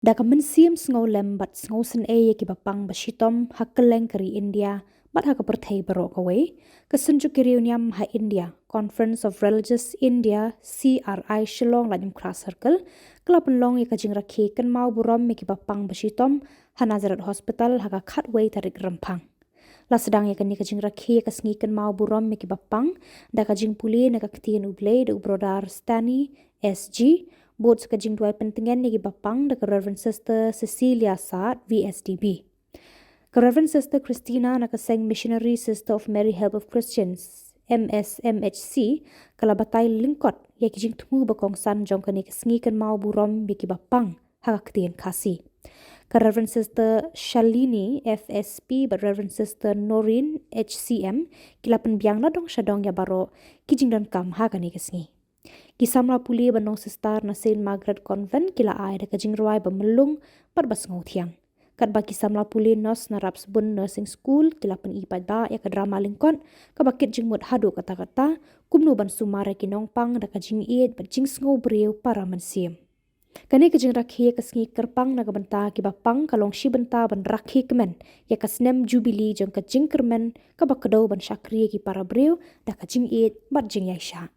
Da ka mensiam sngo lembat sngo sen ki Bapang Bashitom hakeleng keri India bat ha ka perthei barok away ka Synjuk Riewniam ha India Conference of Religious India CRI Shillong lanyum cross circle kala penlong ka jing Rakhe kan mau burom ki Bapang Bashitom ha Nazaret Hospital ha ka khatway tarik rempang la sedang ka ni ka jing Rakhe ka Sngi kan mau burom ki Bapang da ka jing puli na ka ktien ublei de ubrodar Stani SG Board sa kajing duay pentingan ni Bapang da Reverend Sister Cecilia Saad VSDB. Reverend Sister Christina na kaseng Missionary Sister of Mary Help of Christians MSMHC kalabatay lingkot ya kijing tumu bakong san jong kani Sngi kan mau burom biki Bapang hakaktien kasi. Reverend Sister Shalini FSP but Reverend Sister Norin HCM kilapan biang na dong syadong ya baro kijing dan kam hakani Sngi. Ki Samla puli banong sistar na Saint Margaret Convent kila ay da kajing ruay bamelung parbas ngothiang. Kat ba ki Samla puli nos na Rapsbun Nursing School kila pen ipad ba ya ka drama lingkon ka bakit jing mut hadu kata-kata kumnu ban sumare kinong pang da kajing iet bat jing sngo breu para mensiam. Kani kajing Rakhe ka Sngi kerpang na kabenta ki Bapang kalong shi benta ban Rakhe kemen ya ka snem jubilee jong kajing kermen ka bakado ban syakri ki para breu da kajing iet bat jing yaisha.